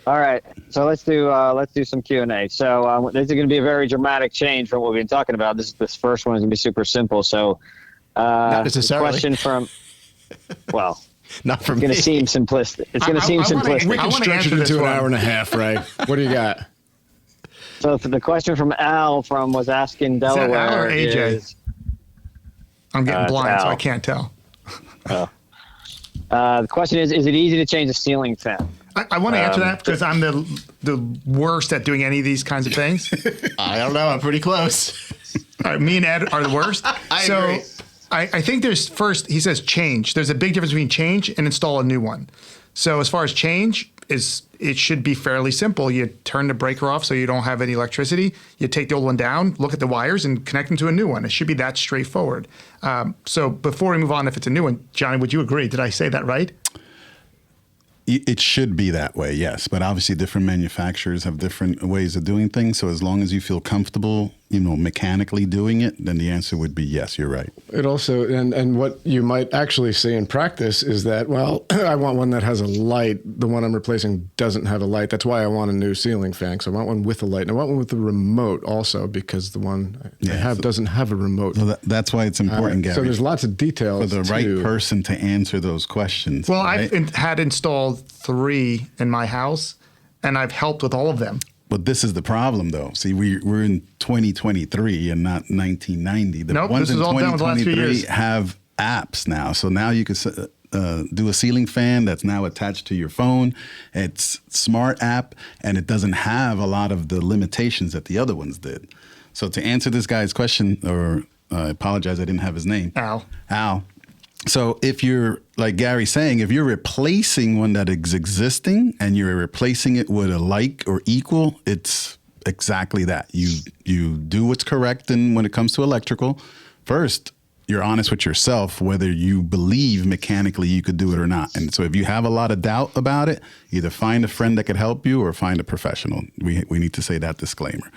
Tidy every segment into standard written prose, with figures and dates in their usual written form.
All right, so let's do some Q&A. So this is going to be a very dramatic change from what we've been talking about. This first one is going to be super simple. So Not necessarily. the question from, well, Not for it's going me. to seem simplistic. It's going to seem simplistic. We can stretch it into an hour and a half, right? What do you got? So the question from Al was asking Delaware. Is that Al or AJ? I'm getting blind, so Al. I can't tell. The question is it easy to change a ceiling fan? I want to answer that because I'm the worst at doing any of these kinds of things. I don't know. I'm pretty close. All right, me and Ed are the worst. I agree. I think he says change. There's a big difference between change and install a new one. So as far as change, it should be fairly simple. You turn the breaker off so you don't have any electricity. You take the old one down, look at the wires, and connect them to a new one. It should be that straightforward. So before we move on, if it's a new one, Johnny, would you agree? Did I say that right? It should be that way, yes. But obviously different manufacturers have different ways of doing things. So as long as you feel comfortable, mechanically doing it, then the answer would be yes, you're right. It also, and what you might actually see in practice is that, well, I want one that has a light. The one I'm replacing doesn't have a light. That's why I want a new ceiling fan. So I want one with a light. And I want one with a remote also because the one I have doesn't have a remote. So that's why it's important, Gary. So there's lots of details. For the right person to answer those questions. Well, right? I've had installed 3 in my house, and I've helped with all of them. But this is the problem, though. See, we're in 2023 and not 1990. The Nope, ones this is in all done with the last few 2023 years. have apps now. So now you can do a ceiling fan that's now attached to your phone. It's smart app, and it doesn't have a lot of the limitations that the other ones did. So to answer this guy's question, or I apologize, I didn't have his name. Al. So if you're, like Gary's saying, if you're replacing one that is existing and you're replacing it with a like or equal, it's exactly that. You do what's correct when it comes to electrical. First, you're honest with yourself whether you believe mechanically you could do it or not. And so if you have a lot of doubt about it, either find a friend that could help you or find a professional. We need to say that disclaimer.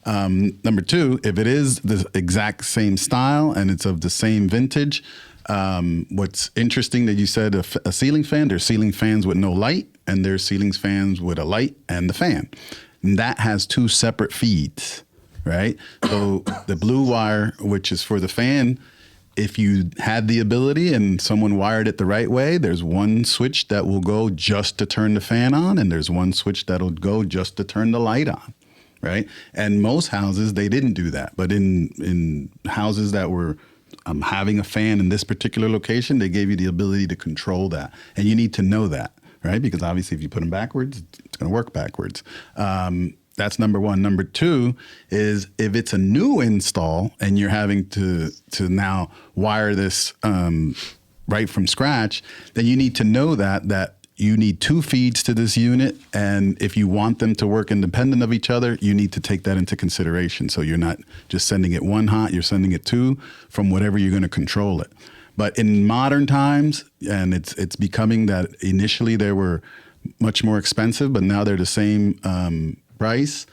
Number 2, if it is the exact same style and it's of the same vintage, what's interesting that you said a ceiling fan, there's ceiling fans with no light and there's ceiling fans with a light and the fan. And that has 2 separate feeds, right? So the blue wire, which is for the fan, if you had the ability and someone wired it the right way, there's one switch that will go just to turn the fan on and there's one switch that'll go just to turn the light on, right? And most houses, they didn't do that. But in houses that were having a fan in this particular location, they gave you the ability to control that. And you need to know that, right? Because obviously if you put them backwards, it's going to work backwards. That's number 1. Number 2 is if it's a new install and you're having to now wire this right from scratch, then you need to know that you need 2 feeds to this unit. And if you want them to work independent of each other, you need to take that into consideration. So you're not just sending it 1 hot, you're sending it 2 from whatever you're going to control it. But in modern times, and it's becoming that initially they were much more expensive, but now they're the same price.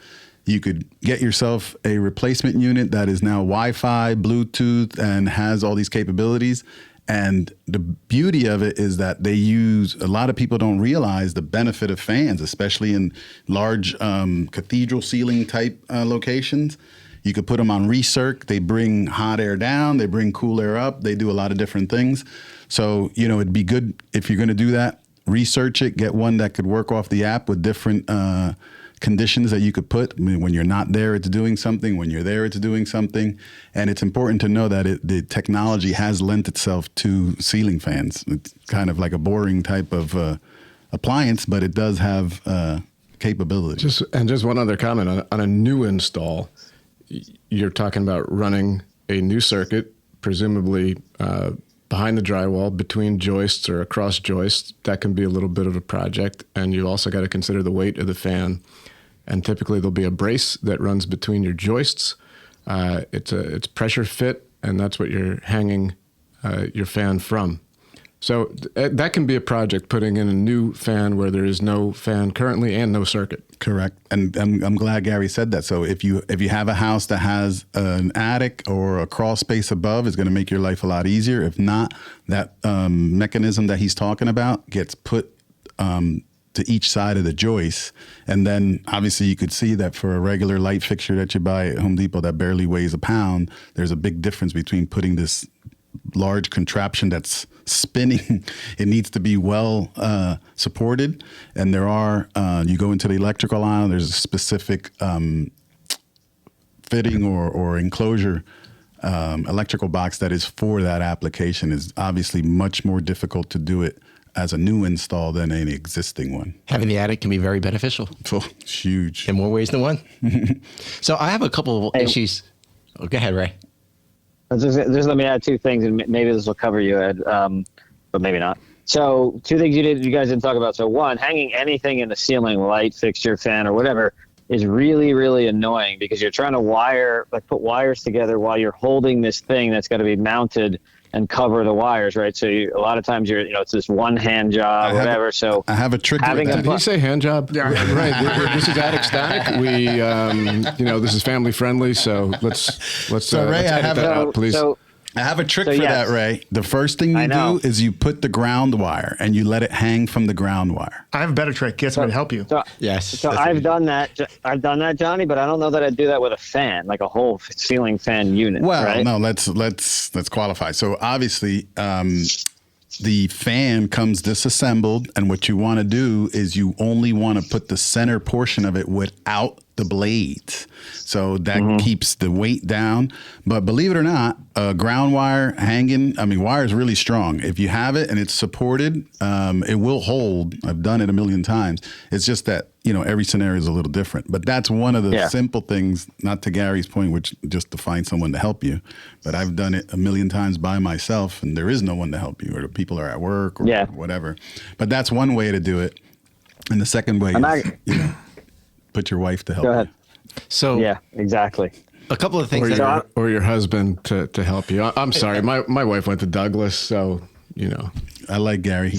You could get yourself a replacement unit that is now Wi-Fi, Bluetooth, and has all these capabilities. And the beauty of it is that a lot of people don't realize the benefit of fans, especially in large cathedral ceiling type locations. You could put them on recirc. They bring hot air down. They bring cool air up. They do a lot of different things. So, it'd be good if you're going to do that, research it, get one that could work off the app with different conditions that you could put. I mean, when you're not there, it's doing something. When you're there, it's doing something. And it's important to know that the technology has lent itself to ceiling fans. It's kind of like a boring type of appliance, but it does have capability. Just one other comment on a new install. You're talking about running a new circuit, presumably behind the drywall, between joists or across joists. That can be a little bit of a project. And you also got to consider the weight of the fan. And typically there'll be a brace that runs between your joists. It's pressure fit, and that's what you're hanging your fan from. So that can be a project, putting in a new fan where there is no fan currently and no circuit. Correct. And I'm glad Gary said that. So if you have a house that has an attic or a crawl space above, it's going to make your life a lot easier. If not, that mechanism that he's talking about gets put to each side of the joist. And then obviously you could see that for a regular light fixture that you buy at Home Depot that barely weighs a pound, there's a big difference between putting this large contraption that's spinning. It needs to be well supported. And there are, you go into the electrical aisle, there's a specific fitting or enclosure electrical box that is for that application. Is obviously much more difficult to do it as a new install than an existing one. Having the attic can be very beneficial. Oh, it's huge. In more ways than one. So I have a couple of issues. Oh, go ahead, Ray. Just let me add two things, and maybe this will cover you, Ed, but maybe not. So two things you guys didn't talk about. So one, hanging anything in the ceiling, light, fixture, fan, or whatever, is really, really annoying because you're trying to put wires together while you're holding this thing that's got to be mounted and cover the wires, right? So a lot of times it's this one hand job, whatever. So I have a trick. Did he say hand job? Yeah. Right. This is Attic Static. We, this is family friendly. So let's So, Ray, edit that out, please. I have a trick for that, Ray. The first thing you do is you put the ground wire and you let it hang from the ground wire. I have a better trick. Get somebody to help you. Yes. So I've done that. I've done that, Johnny, but I don't know that I'd do that with a fan, like a whole ceiling fan unit. Well, right? no, let's qualify. So obviously, the fan comes disassembled, and what you want to do is you only want to put the center portion of it without the blades. So that keeps the weight down. But believe it or not, ground wire hanging, wire is really strong. If you have it and it's supported, it will hold. I've done it a million times. It's just that, every scenario is a little different. But that's one of the simple things, not to Gary's point, which just to find someone to help you. But I've done it a million times by myself, and there is no one to help you, or the people are at work or whatever. But that's one way to do it. And the second way is, put your wife to help. Go ahead. So yeah, exactly. A couple of things or your husband to help you. I'm sorry, my wife went to Douglas, so I like Gary. He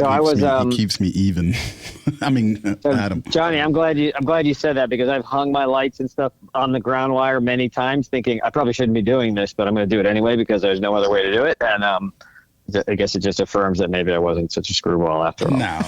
keeps me even. Adam. Johnny, I'm glad you said that because I've hung my lights and stuff on the ground wire many times, thinking I probably shouldn't be doing this, but I'm going to do it anyway because there's no other way to do it. And I guess it just affirms that maybe I wasn't such a screwball after all. No.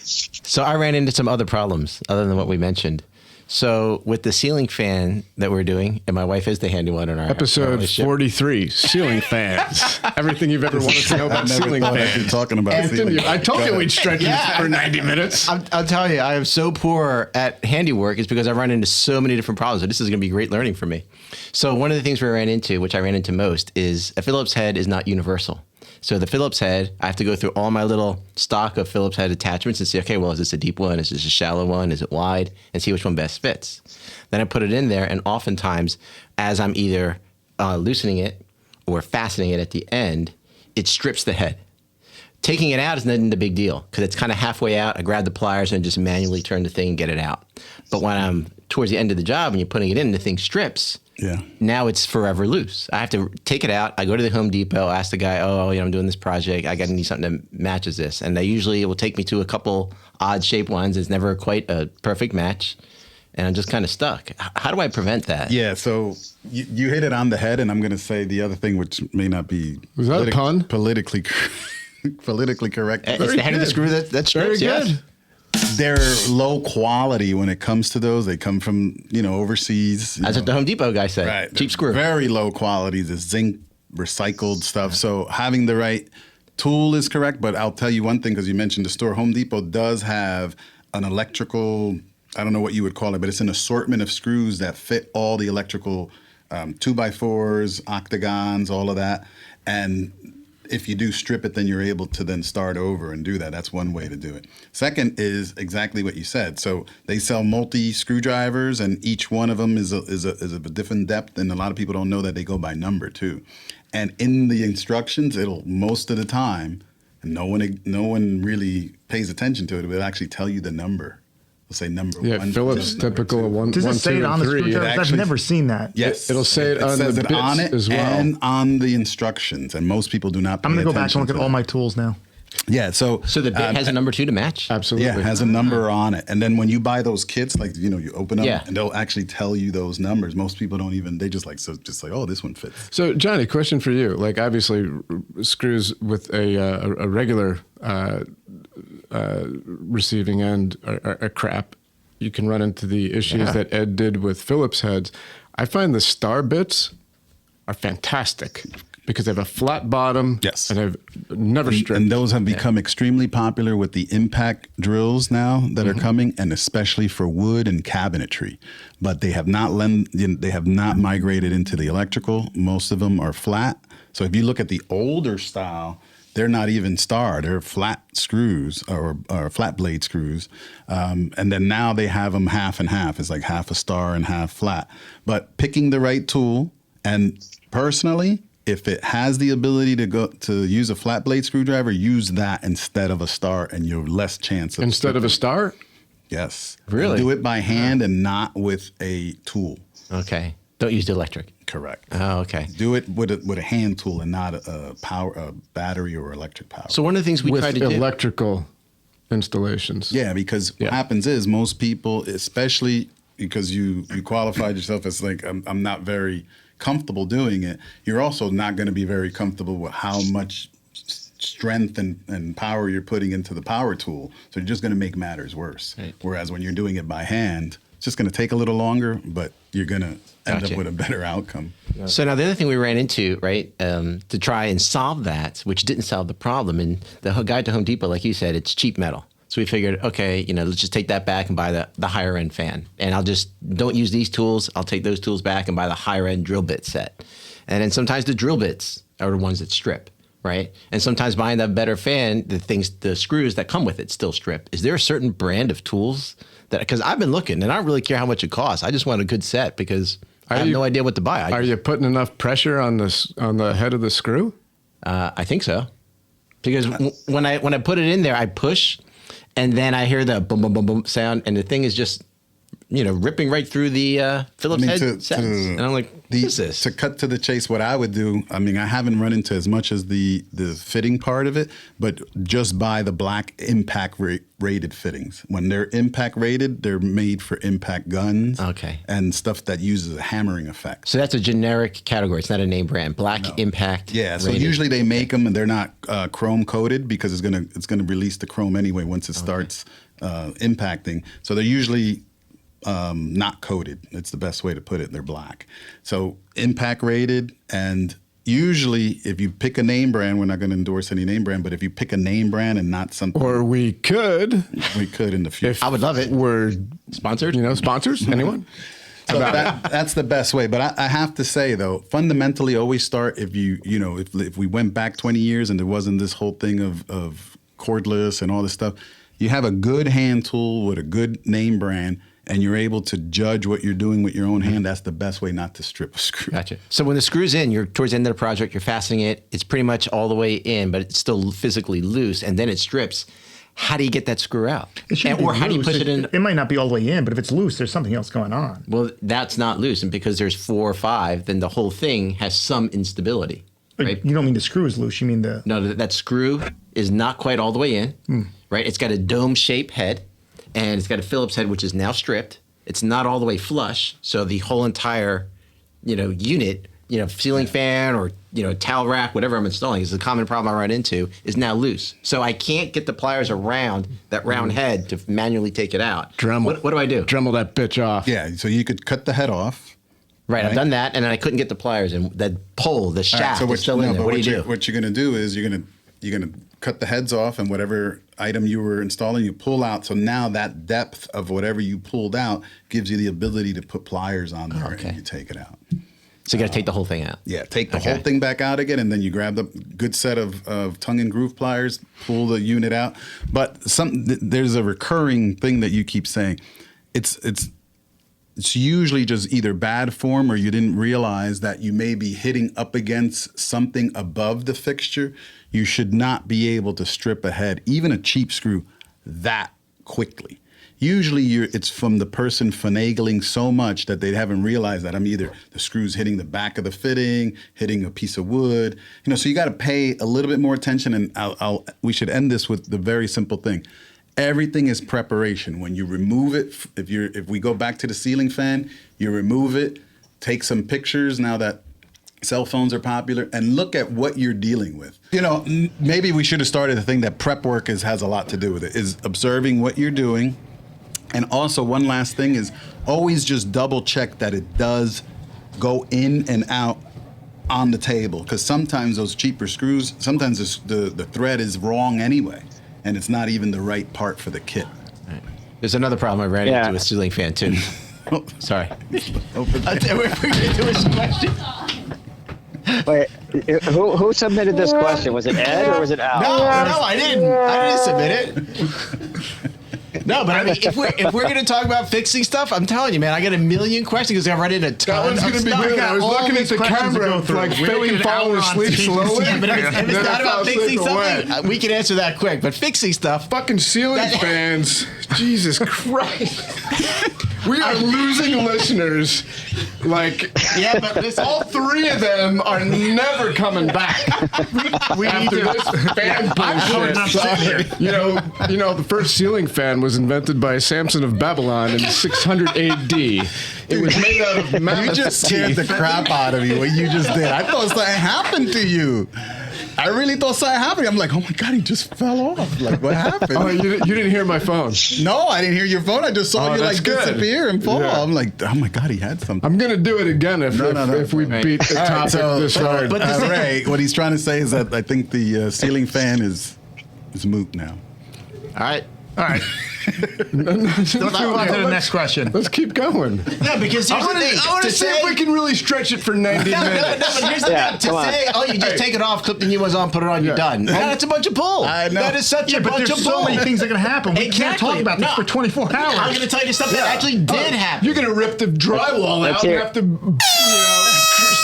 So I ran into some other problems other than what we mentioned. So with the ceiling fan that we're doing, and my wife is the handy one in our episode 43, ceiling fans. Everything you've ever wanted to know about ceiling fans. Talking about ceiling. I told you we'd stretch it for 90 minutes. I'll tell you, I am so poor at handiwork is because I run into so many different problems. So this is going to be great learning for me. So one of the things we ran into, which I ran into most, is a Phillips head is not universal. So the Phillips head, I have to go through all my little stock of Phillips head attachments and see, okay, well, is this a deep one? Is this a shallow one? Is it wide? And see which one best fits. Then I put it in there, and oftentimes, as I'm either loosening it or fastening it at the end, it strips the head. Taking it out is not the big deal because it's kind of halfway out. I grab the pliers and just manually turn the thing and get it out. But when I'm towards the end of the job and you're putting it in, the thing strips. Yeah. Now it's forever loose. I have to take it out. I go to the Home Depot, ask the guy, I'm doing this project. I got to need something that matches this. And it will take me to a couple odd shaped ones. It's never quite a perfect match. And I'm just kind of stuck. How do I prevent that? Yeah, so you hit it on the head, and I'm going to say the other thing, which may not be was that a pun? Politically correct. It's the head of the screw that strips. Very good. Yes. They're low quality when it comes to those. They come from, overseas. That's what the Home Depot guy said. Right. Cheap screw. Very low quality. The zinc recycled stuff. So having the right tool is correct. But I'll tell you one thing, because you mentioned the store. Home Depot does have an electrical, I don't know what you would call it, but it's an assortment of screws that fit all the electrical 2x4s, octagons, all of that. And if you do strip it, then you're able to then start over and do that. That's one way to do it. Second is exactly what you said. So they sell multi screwdrivers, and each one of them is a different depth. And a lot of people don't know that they go by number too. And in the instructions, it'll most of the time, and no one really pays attention to it. It will actually tell you the number. It'll say number one. Yeah, Phillips typical of one. Does it say it on the screwdrivers? I've never seen that. Yes, it'll say it on the bits on it as well, and on the instructions. And most people do not. I'm going to go back and look at all my tools now. Yeah, so the bit has a number 2 to match? Absolutely. Yeah, it has a number on it. And then when you buy those kits, you open them Yeah. and they'll actually tell you those numbers. Most people don't even, they just oh, this one fits. So Johnny, question for you. Like obviously screws with a regular receiving end are crap. You can run into the issues that Ed did with Phillips heads. I find the star bits are fantastic because they have a flat bottom. Yes. And they've never stripped. And those have become extremely popular with the impact drills now that are coming, and especially for wood and cabinetry. But they have not migrated into the electrical. Most of them are flat. So if you look at the older style, they're not even star. They're flat screws or flat blade screws. And then now they have them half and half. It's like half a star and half flat. But picking the right tool, and personally, if it has the ability to use a flat blade screwdriver, use that instead of a star, and you're less chance of Instead of a star? Yes. Really? Do it by hand and not with a tool. Okay. Don't use the electric. Correct. Oh, okay. Do it with a hand tool and not a battery or electric power. So one of the things we With try to do. electrical installations. Yeah, because what happens is most people, especially because you qualified yourself as like, I'm not very comfortable doing it, you're also not going to be very comfortable with how much strength and power you're putting into the power tool. So you're just going to make matters worse. Right. Whereas when you're doing it by hand, it's just going to take a little longer, but you're going to end Gotcha. up with a better outcome. So now the other thing we ran into, right, to try and solve that, which didn't solve the problem, and the guide to Home Depot, like you said, it's cheap metal. So we figured, okay, let's just take that back and buy the higher end fan. And I'll just don't use these tools. I'll take those tools back and buy the higher end drill bit set. And then sometimes the drill bits are the ones that strip, right? And sometimes buying that better fan, the screws that come with it still strip. Is there a certain brand of tools because I've been looking and I don't really care how much it costs. I just want a good set because I have no idea what to buy. Are you putting enough pressure on the head of the screw? I think so. Because when I put it in there, I push, and then I hear the boom, boom, boom, boom sound, and the thing is just, ripping right through the Phillips head sets. And I'm like, what is this? To cut to the chase, what I would do, I haven't run into as much as the fitting part of it, but just buy the black impact rated fittings. When they're impact rated, they're made for impact guns. Okay. And stuff that uses a hammering effect. So that's a generic category. It's not a name brand. Black impact. Yeah. So rated. usually they make them and they're not chrome coated because it's gonna release the chrome anyway once it starts impacting. So they're usually not coated. It's the best way to put it. They're black. So impact rated, and usually if you pick a name brand, we're not going to endorse any name brand, but if you pick a name brand and not something, Or we could in the future. I would love it. We're Sponsored? sponsors? Anyone? So that's the best way. But I have to say though, fundamentally, always start if if we went back 20 years and there wasn't this whole thing of cordless and all this stuff, you have a good hand tool with a good name brand, and you're able to judge what you're doing with your own hand. That's the best way not to strip a screw. Gotcha. So when the screw's in, you're towards the end of the project, you're fastening it. It's pretty much all the way in, but it's still physically loose, and then it strips. How do you get that screw out? It should be Or how do you loose. push it in? It might not be all the way in, but if it's loose, there's something else going on. Well, that's not loose, and because there's 4 or 5, then the whole thing has some instability. Right? You don't mean the screw is loose. You mean the... No, that screw is not quite all the way in, right? It's got a dome-shaped head, and it's got a Phillips head, which is now stripped. It's not all the way flush, so the whole entire, unit, ceiling fan or, towel rack, whatever I'm installing, is a common problem I run into, is now loose. So I can't get the pliers around that round head to manually take it out. Dremel. What do I do? Dremel that bitch off. Yeah, so you could cut the head off. Right, I've done that, and then I couldn't get the pliers, and that pole, the shaft, is still in there. What do you do? What you're going to do is you're going to cut the heads off, and whatever item you were installing, you pull out. So now that depth of whatever you pulled out gives you the ability to put pliers on there, and you take it out. So you got to take the whole thing out. Yeah, take the whole thing back out again, and then you grab the good set of tongue and groove pliers, pull the unit out. But there's a recurring thing that you keep saying. It's usually just either bad form or you didn't realize that you may be hitting up against something above the fixture. You should not be able to strip a head, even a cheap screw, that quickly. Usually it's from the person finagling so much that they haven't realized that either the screw's hitting the back of the fitting, hitting a piece of wood. So you got to pay a little bit more attention, and we should end this with the very simple thing. Everything is preparation. When you remove it, if we go back to the ceiling fan, you remove it, take some pictures now that Cell phones are popular, and look at what you're dealing with. Maybe we should have started the thing that prep work has a lot to do with it, is observing what you're doing. And also, one last thing is always just double check that it does go in and out on the table, because sometimes those cheaper screws, sometimes the thread is wrong anyway, and it's not even the right part for the kit. Right. There's another problem I ran into with ceiling fan too. Sorry. We're going to do his question. Wait, who submitted this question? Was it Ed or was it Al? No, I didn't submit it. No, but I mean, if we're going to talk about fixing stuff, I'm telling you, man, I got a million questions because I run into tons of stuff. I was looking at the camera, like faking falling asleep slowly. Yeah, but if it's not about fixing something, we can answer that quick. But fixing stuff, fucking ceiling fans, Jesus Christ. We are losing listeners. Like, yeah, but listen, all three of them are never coming back. We after need this fan bullshit. You know, the first ceiling fan was invented by Samson of Babylon in 600 AD. It was made out of mammoth You just scared the crap out of me what you just did. I thought something happened to you. I really thought something happened. I'm like, oh my God, he just fell off. Like, what happened? Oh, you didn't hear my phone? No, I didn't hear your phone. I just saw you like disappear and fall. Yeah. I'm like, oh my God, he had something. I'm going to do it again if we beat the topic this hard. Ray, what he's trying to say is that I think the ceiling fan is moot now. All right. Let's move on to the next question. Let's keep going. No, because here's the thing. I want to see if we can really stretch it for 90 minutes. No, but here's the thing. To say, you just take it off, clip the new ones on, put it on, you're done. That's a bunch of bull. I know. That is such a bunch of bull. But there's so many things that can happen. We can't talk about this for 24 hours. I'm going to tell you stuff that actually did happen. You're going to rip the drywall out and have to,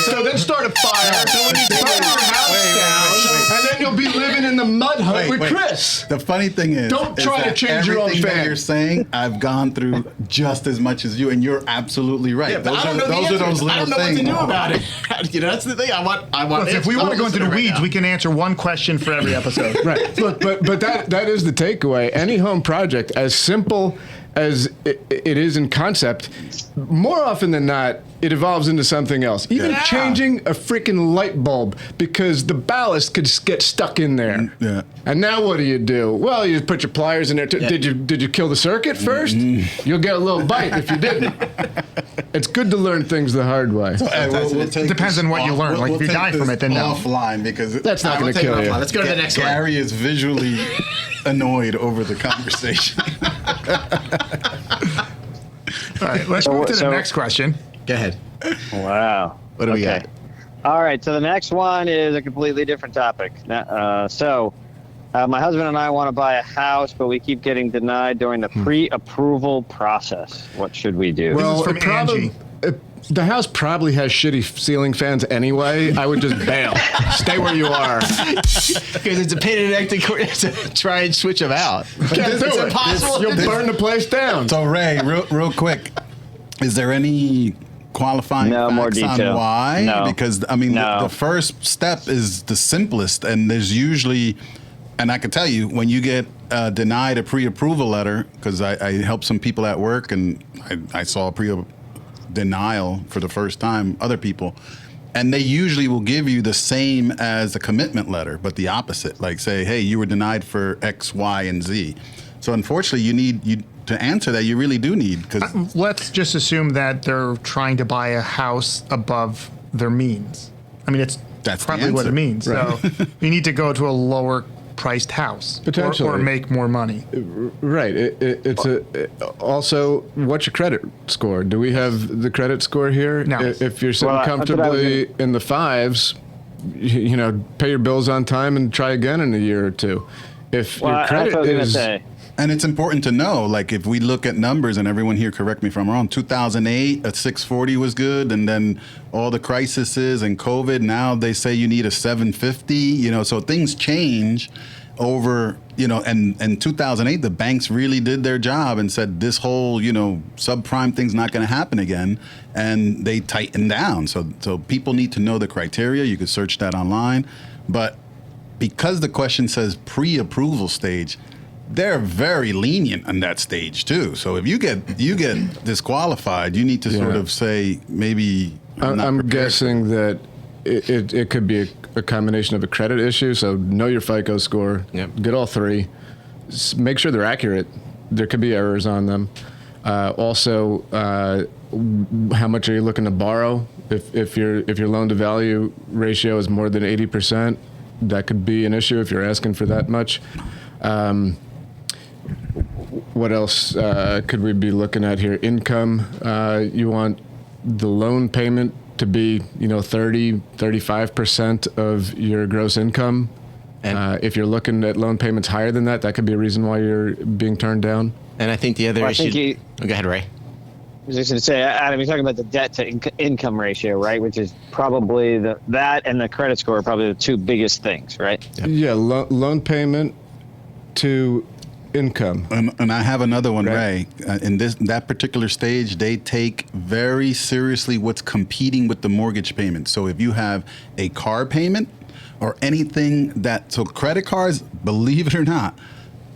so then start a fire. So when you burn your house down, and then you'll be living in the mud hut with Chris. The funny thing is, don't try to change your own fan. Everything that you're saying, I've gone through just as much as you, and you're absolutely right. Yeah, those are those little things. I don't know what to do about it. That's the thing. I want. If we want to go into the weeds, we can answer one question for every episode. Right. Look, but that is the takeaway. Any home project, as simple as it is in concept, more often than not, it evolves into something else. Even changing a freaking light bulb because the ballast could get stuck in there. Yeah. And now what do? Well, you put your pliers in there. Did you kill the circuit first? You'll get a little bite if you didn't. It's good to learn things the hard way. It depends on what you learn. Like if you die from it, then no. Offline because that's not going to kill you. Let's go to the next one. Gary is visually annoyed over the conversation. All right, let's move to the next question. Go ahead. Wow. What do we got? All right, so the next one is a completely different topic. My husband and I want to buy a house, but we keep getting denied during the pre-approval process. What should we do? Well, this is from Angie. The house probably has shitty ceiling fans anyway. I would just bail. Stay where you are. Because it's a pain in the neck to try and switch them out. It's impossible. You'll burn the place down. So, Ray, real quick, is there any qualifying facts on why? No. Because, I mean, the first step is the simplest, and there's usually, and I can tell you, when you get denied a pre-approval letter, because I helped some people at work, and I saw a denial for the first time, other people, and they usually will give you the same as a commitment letter, but the opposite, like say, hey, you were denied for X, Y, and Z. So unfortunately, to answer that, you really do need, because let's just assume that they're trying to buy a house above their means. I mean, that's probably what it means. Right. So you need to go to a lower priced house potentially, or make more money. Right. It's also, what's your credit score? Do we have the credit score here? No. If you're sitting comfortably in the fives, pay your bills on time and try again in a year or two. If your credit is... And it's important to know, like if we look at numbers, and everyone here correct me if I'm wrong, 2008, a 640 was good, and then all the crises and COVID, now they say you need a 750, so things change over, and in 2008, the banks really did their job and said this whole, subprime thing's not going to happen again, and they tightened down. So people need to know the criteria. You could search that online, but because the question says pre-approval stage, they're very lenient on that stage too. So if you get disqualified, you need to sort of say maybe. I'm guessing that it could be a combination of a credit issue. So know your FICO score. Yep. Get all three. Make sure they're accurate. There could be errors on them. Also, how much are you looking to borrow? If your loan to value ratio is more than 80%, that could be an issue if you're asking for that much. What else could we be looking at here? Income. You want the loan payment to be 35% of your gross income. And if you're looking at loan payments higher than that, that could be a reason why you're being turned down. And I think the other issue. Go ahead, Ray. I was just going to say, Adam, you're talking about the debt to income ratio, right? Which is probably that and the credit score are probably the two biggest things, right? Yeah, loan payment to income. And I have another one, Ray. In that particular stage, they take very seriously what's competing with the mortgage payment. So if you have a car payment or anything so credit cards, believe it or not,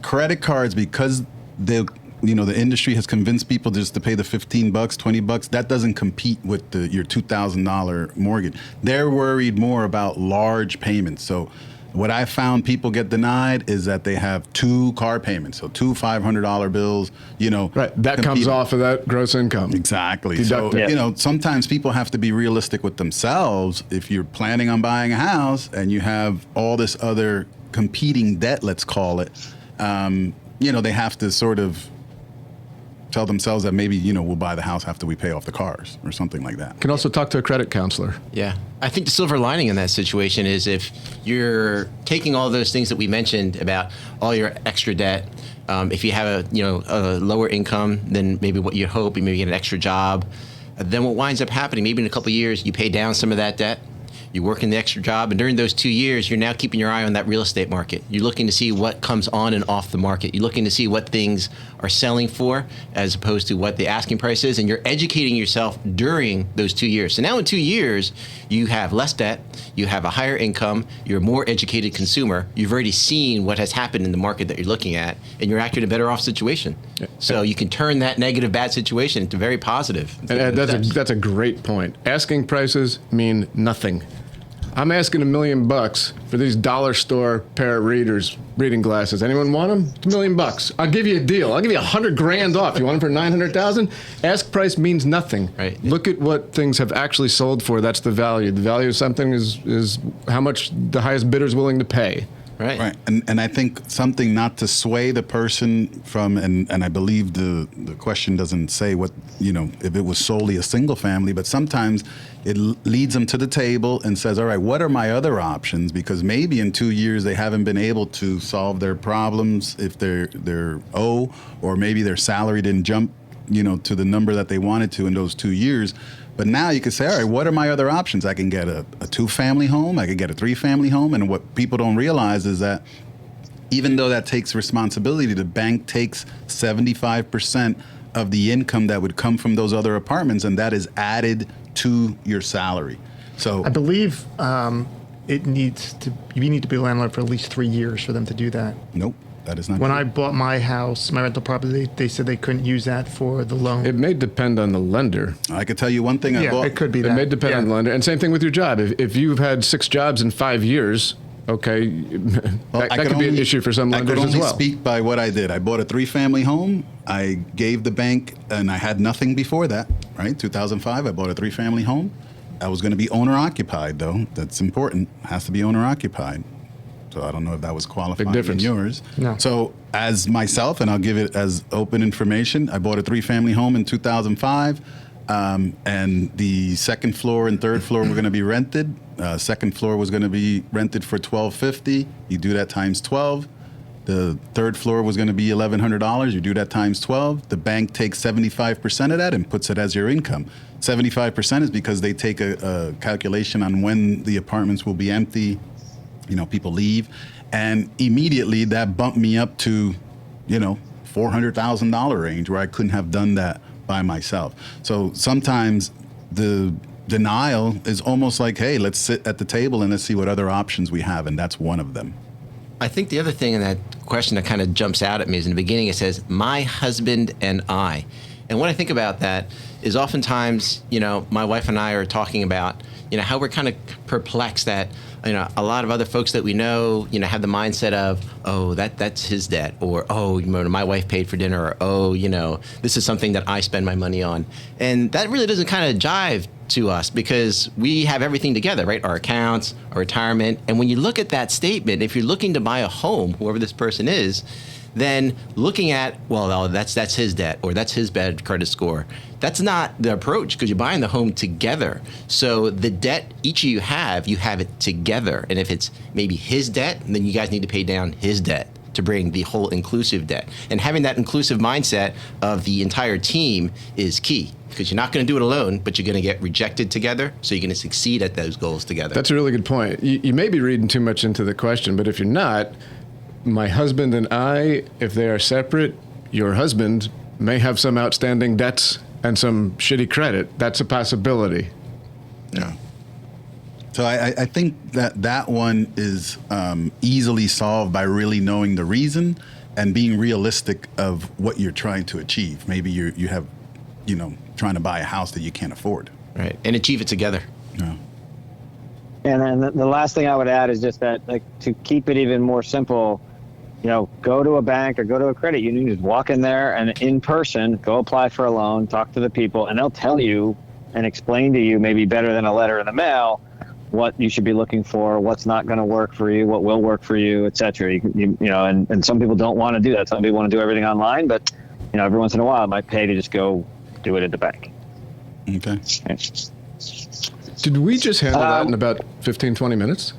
credit cards, because the industry has convinced people just to pay the $15, $20, that doesn't compete with your $2,000 mortgage. They're worried more about large payments. So what I found people get denied is that they have two car payments, so two $500 bills, Right, that comes off of that gross income. Exactly. Deducted. So, sometimes people have to be realistic with themselves. If you're planning on buying a house and you have all this other competing debt, let's call it, they have to sort of tell themselves that maybe, we'll buy the house after we pay off the cars or something like that. Can also talk to a credit counselor. Yeah. I think the silver lining in that situation is if you're taking all those things that we mentioned about all your extra debt, if you have a lower income than maybe what you hope, you maybe get an extra job, then what winds up happening, maybe in a couple of years, you pay down some of that debt. You work in the extra job, and during those 2 years, you're now keeping your eye on that real estate market. You're looking to see what comes on and off the market. You're looking to see what things are selling for as opposed to what the asking price is, and you're educating yourself during those 2 years. So now in 2 years, you have less debt, you have a higher income, you're a more educated consumer, you've already seen what has happened in the market that you're looking at, and you're actually in a better off situation. Yeah. So you can turn that negative, bad situation into very positive. And that's a great point. Asking prices mean nothing. I'm asking $1 million for these dollar store pair of reading glasses. Anyone want them? It's $1 million. I'll give you a deal. I'll give you $100,000 off. You want them for $900,000? Ask price means nothing. Right. Look at what things have actually sold for. That's the value. The value of something is how much the highest bidder is willing to pay. Right. And I think something not to sway the person from, and I believe the question doesn't say what, if it was solely a single family, but sometimes it leads them to the table and says, all right, what are my other options? Because maybe in 2 years they haven't been able to solve their problems if they're or maybe their salary didn't jump, to the number that they wanted to in those 2 years. But now you could say, all right, what are my other options? I can get a 2-family home. I could get a 3-family home. And what people don't realize is that even though that takes responsibility, the bank takes 75% of the income that would come from those other apartments, and that is added to your salary. So I believe you need to be a landlord for at least 3 years for them to do that. Nope. That is not When true. I bought my house, my rental property, they said they couldn't use that for the loan. It may depend on the lender. I could tell you one thing. It could be that. It may depend on the lender. And same thing with your job. If you've had 6 jobs in 5 years, okay, that could be an issue for some lenders as well. I could only speak by what I did. I bought a 3-family home. I gave the bank, and I had nothing before that, right? 2005, I bought a 3-family home. I was going to be owner-occupied, though. That's important. It has to be owner-occupied. So I don't know if that was qualifying in yours. No. So as myself, and I'll give it as open information, I bought a 3-family home in 2005, and the second floor and third floor were going to be rented. Second floor was going to be rented for $1,250. You do that times 12. The third floor was going to be $1,100. You do that times 12. The bank takes 75% of that and puts it as your income. 75% is because they take a calculation on when the apartments will be empty. People leave, and immediately that bumped me up to, $400,000 range where I couldn't have done that by myself. So sometimes the denial is almost like, hey, let's sit at the table and let's see what other options we have, and that's one of them. I think the other thing in that question that kind of jumps out at me is in the beginning it says, my husband and I. And what I think about that is oftentimes, my wife and I are talking about, how we're kind of perplexed that, a lot of other folks that we know, have the mindset of, oh, that's his debt, or, oh, my wife paid for dinner, or, oh, this is something that I spend my money on. And that really doesn't kind of jive to us because we have everything together, right? Our accounts, our retirement. And when you look at that statement, if you're looking to buy a home, whoever this person is, then looking at, well, that's his debt or that's his bad credit score. That's not the approach because you're buying the home together. So the debt each of you have it together. And if it's maybe his debt, then you guys need to pay down his debt to bring the whole inclusive debt. And having that inclusive mindset of the entire team is key because you're not going to do it alone, but you're going to get rejected together. So you're going to succeed at those goals together. That's a really good point. You may be reading too much into the question, but if you're not, my husband and I, if they are separate, your husband may have some outstanding debts and some shitty credit. That's a possibility. Yeah. So I think that one is easily solved by really knowing the reason and being realistic of what you're trying to achieve. Maybe you have, trying to buy a house that you can't afford. Right. And achieve it together. Yeah. And then the last thing I would add is just that, like, to keep it even more simple, go to a bank or go to a credit union, just walk in there and in person, go apply for a loan, talk to the people, and they'll tell you and explain to you, maybe better than a letter in the mail, what you should be looking for, what's not going to work for you, what will work for you, et cetera. And some people don't want to do that. Some people want to do everything online, but, every once in a while it might pay to just go do it at the bank. Okay. Did we just handle that in about 15, 20 minutes?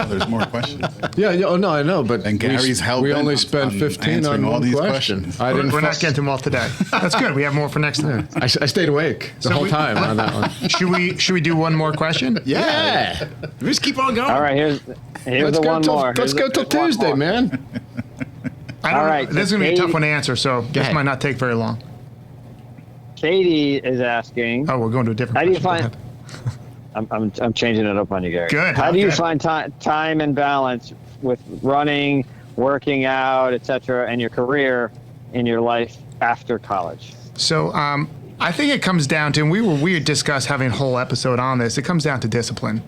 There's more questions. Yeah. Oh no, I know, but And Gary's helping. we only spent 15 on all one these question. questions. We're not getting to them all today. That's good. We have more for next time. I stayed awake the whole time on that one. Should we do one more question? Yeah. We just keep on going. All right, here's Let's the go one till, more. Let's go till Tuesday, man. All right, This is going to be a tough one to answer, so this ahead. might not take very long. Katie is asking, Oh, we're going to a different how do you question. find... I'm changing it up on you, Gary. Good. How do you Okay. find time and balance with running, working out, etc., and your career in your life after college? So I think it comes down to, and we discussed having a whole episode on this, it comes down to discipline.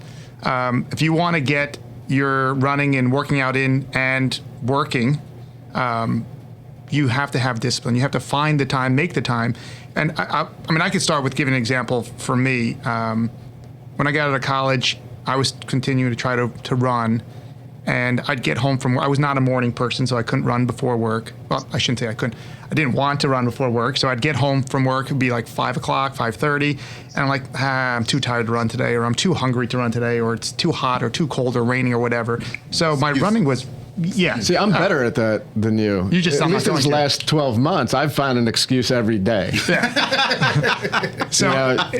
If you want to get your running and working out in and working, you have to have discipline. You have to find the time, make the time. And I mean, I could start with giving an example for me. When I got out of college, I was continuing to try to run, and I'd get home from work. I was not a morning person, so I couldn't run before work. Well, I shouldn't say I couldn't. I didn't want to run before work, so I'd get home from work, it'd be like 5 o'clock, 5:30, and I'm like, I'm too tired to run today, or I'm too hungry to run today, or it's too hot or too cold or raining or whatever. So my running was, yeah. See, I'm better at that than you. You just at sound least like in these you. last 12 months, I've found an excuse every day. So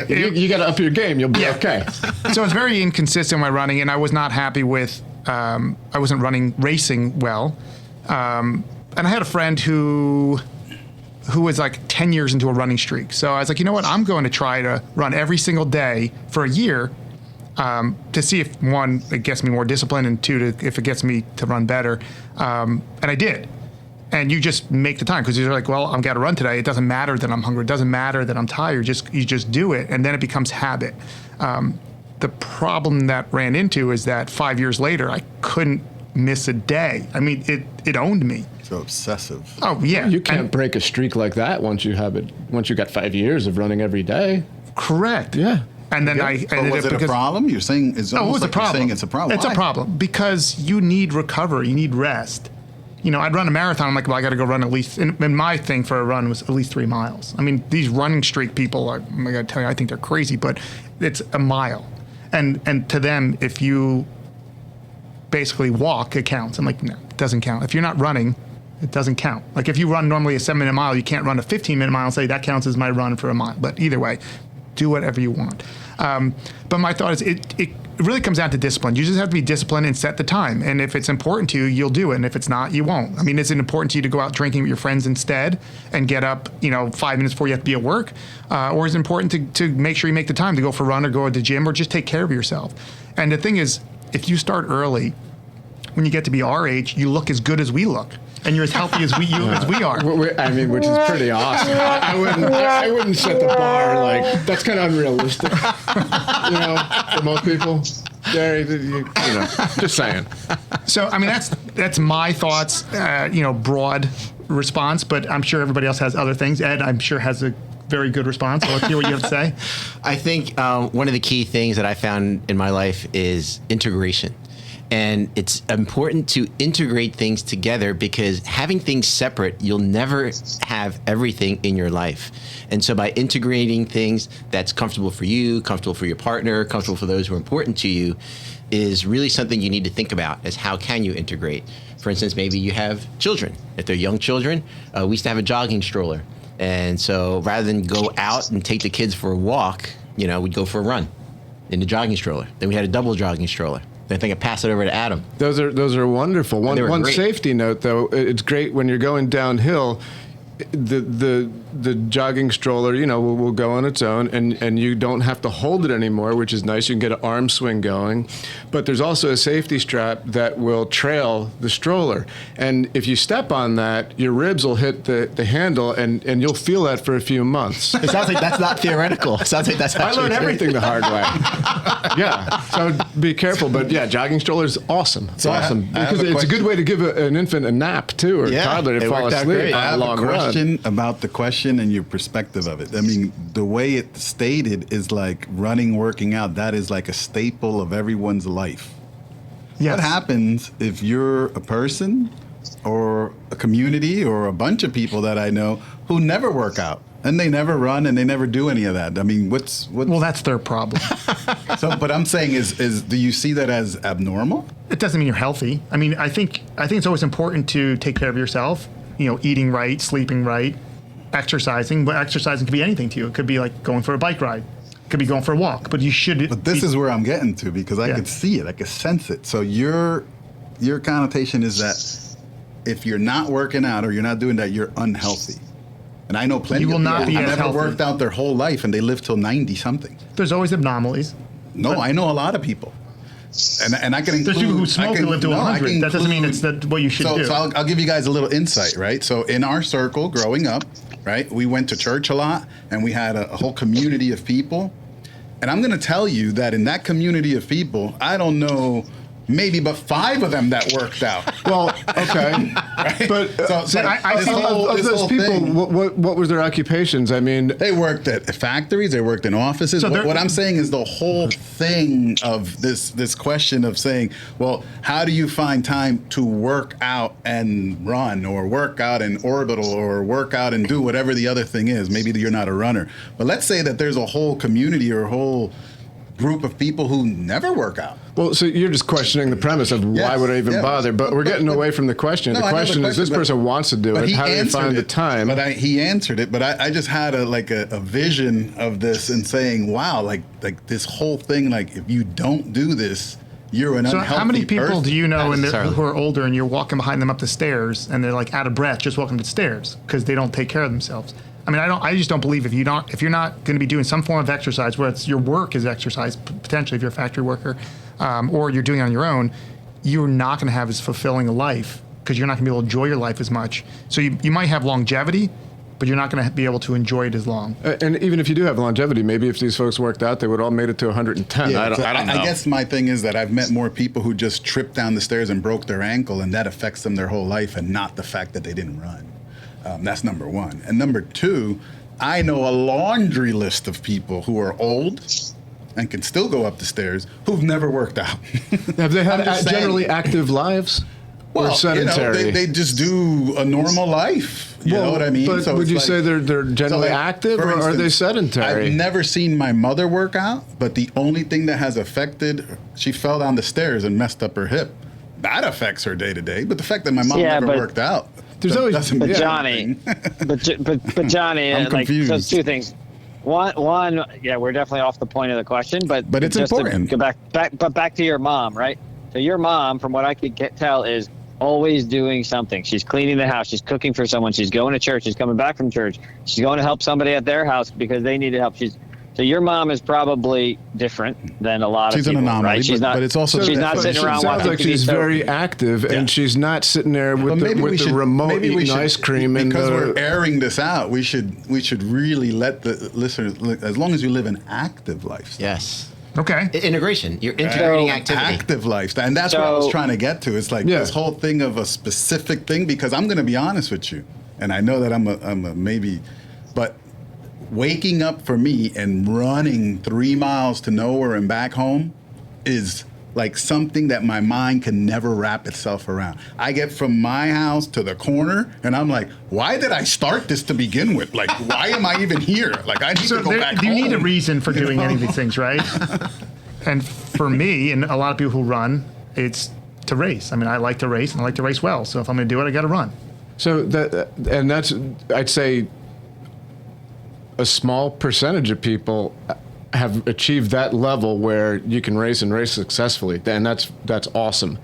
You got to up your game. You'll be Yeah. okay. So it's very inconsistent my running, and I was not happy with. I wasn't racing well, and I had a friend who was like 10 years into a running streak. So I was like, you know what? I'm going to try to run every single day for a year to see if, one, it gets me more discipline, and two, if it gets me to run better. And I did. And you just make the time because you're like, well, I've got to run today. It doesn't matter that I'm hungry. It doesn't matter that I'm tired. You just do it, and then it becomes habit. The problem that ran into is that 5 years later, I couldn't miss a day. I mean, it owned me. So obsessive. Oh yeah, You can't And- break a streak like that once you have it. Once you got 5 years of running every day. correct. Yeah. And then I But ended was up it a problem? You're saying it's Oh, it almost was a like you're problem. saying it's a problem. It's a Why? problem because you need recovery. You need rest. I'd run a marathon. I'm like, well, I got to go run at least. And my thing for a run was at least 3 miles. I mean, these running streak people are. I got to tell you, I think they're crazy, but it's a mile, and to them, if you basically walk, it counts. I'm like, no, it doesn't count. If you're not running, it doesn't count. Like if you run normally a 7-minute mile, you can't run a 15-minute mile and say that counts as my run for a mile. But either way, do whatever you want. But my thought is it really comes down to discipline. You just have to be disciplined and set the time. And if it's important to you, you'll do it. And if it's not, you won't. I mean, is it important to you to go out drinking with your friends instead and get up, 5 minutes before you have to be at work? Or is it important to make sure you make the time to go for a run or go to the gym or just take care of yourself? And the thing is, if you start early, when you get to be our age, you look as good as we look. and you're as healthy as we are. I mean, which is pretty awesome. I wouldn't set the bar like that's kind of unrealistic, for most people. Gary, just saying. So, I mean, that's my thoughts, broad response, but I'm sure everybody else has other things. Ed, I'm sure, has a very good response. So let's hear what you have to say. I think one of the key things that I found in my life is integration. And it's important to integrate things together because having things separate, you'll never have everything in your life. And so by integrating things that's comfortable for you, comfortable for your partner, comfortable for those who are important to you, is really something you need to think about as how can you integrate. For instance, maybe you have children. If they're young children, we used to have a jogging stroller. And so rather than go out and take the kids for a walk, we'd go for a run in the jogging stroller. Then we had a double jogging stroller. I think I pass it over to Adam. Those are wonderful. One great. safety note, though, it's great when you're going downhill. The jogging stroller, will go on its own, and you don't have to hold it anymore, which is nice. You can get an arm swing going. But there's also a safety strap that will trail the stroller. And if you step on that, your ribs will hit the handle, and you'll feel that for a few months. It sounds like that's not theoretical. It sounds like that's I learned everything the hard way. Yeah, so be careful. But yeah, jogging stroller is awesome. It's awesome because it's a good way to give an infant a nap too, or a toddler to fall asleep. I have a question about the question and your perspective of it. I mean, the way it's stated is like running, working out. That is like a staple of everyone's life. Yes. What happens if you're a person or a community or a bunch of people that I know who never work out and they never run and they never do any of that? I mean, what's well, that's their problem. So, but I'm saying is do you see that as abnormal? It doesn't mean you're healthy. I mean, I think it's always important to take care of yourself. Eating right, sleeping right, exercising. But exercising could be anything to you. It could be like going for a bike ride. It could be going for a walk. But you should. But this is where I'm getting to because I could see it. I could sense it. So your connotation is that if you're not working out or you're not doing that, you're unhealthy. And I know plenty of people who never worked out their whole life and they live till 90-something. There's always anomalies. No, I know a lot of people. And I can include... There's people who smoke and live to 100. That doesn't mean it's what you should do. So I'll give you guys a little insight, right? So in our circle growing up, right, we went to church a lot and we had a whole community of people. And I'm going to tell you that in that community of people, I don't know... maybe but 5 of them that worked out. Well, okay. Right? But I see of those people, what were their occupations? I mean, they worked at factories, they worked in offices. So what I'm saying is the whole thing of this question of saying, well, how do you find time to work out and run or work out and orbital or work out and do whatever the other thing is? Maybe you're not a runner. But let's say that there's a whole community or a whole group of people who never work out. Well, so you're just questioning the premise of why would I even bother? But we're getting away from the question. The question is, this person wants to do it. How do you find the time? But he answered it. But I just had a vision of this and saying, wow, like this whole thing, like if you don't do this, you're an unhealthy person. So how many people do you know who are older and you're walking behind them up the stairs and they're like out of breath just walking up the stairs because they don't take care of themselves? I mean, I just don't believe if you're not going to be doing some form of exercise, where it's your work is exercise, potentially if you're a factory worker, or you're doing it on your own, you're not going to have as fulfilling a life because you're not going to be able to enjoy your life as much. So you might have longevity, but you're not going to be able to enjoy it as long. And even if you do have longevity, maybe if these folks worked out, they would all made it to 110. Yeah, I don't know. I guess my thing is that I've met more people who just tripped down the stairs and broke their ankle, and that affects them their whole life, and not the fact that they didn't run. That's number one. And number two, I know a laundry list of people who are old and can still go up the stairs who've never worked out. Have they had generally active lives? Or sedentary? They just do a normal life. You know what I mean? But so would you say they're generally active, or are they sedentary? I've never seen my mother work out, but the only thing that has affected, she fell down the stairs and messed up her hip. That affects her day to day. But the fact that my mom never worked out. There's always, but Johnny, but Johnny, I'm confused. So 2 things. One, yeah, we're definitely off the point of the question, but it's just important. To go back to your mom, right? So your mom, from what I could tell, is always doing something. She's cleaning the house. She's cooking for someone. She's going to church. She's coming back from church. She's going to help somebody at their house because they needed help. So your mom is probably different than a lot She's of an people, anomaly, right? She's but not. it's also she's not but sitting she around Sounds watching like TV. she's So- very active, and she's not sitting there with the remote eating ice cream. Because and we're airing this out, we should really let the listeners, as long as you live an active lifestyle. Yes. Okay. Integration. You're integrating activity. Active lifestyle. And that's what I was trying to get to. It's like Yeah. this whole thing of a specific thing, because I'm going to be honest with you. And I know that I'm a maybe, but waking up for me and running 3 miles to nowhere and back home is like something that my mind can never wrap itself around. I get from my house to the corner and I'm like, why did I start this to begin with? Like, why am I even here? Like, I need to go back you home. need a reason for doing any of these things, right? And for me, and a lot of people who run, it's to race. I mean, I like to race, and I like to race well. So if I'm going to do it, I got to run. So that's I'd say a small percentage of people have achieved that level where you can race and race successfully, and that's awesome.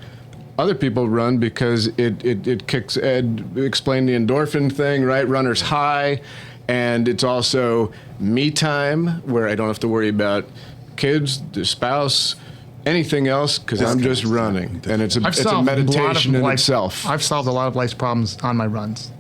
Other people run because it kicks. Ed explained the endorphin thing, right? Runner's high, and it's also me time where I don't have to worry about kids, the spouse, anything else, because I'm just running, and it's a meditation in itself. I've solved a lot of life's problems on my runs.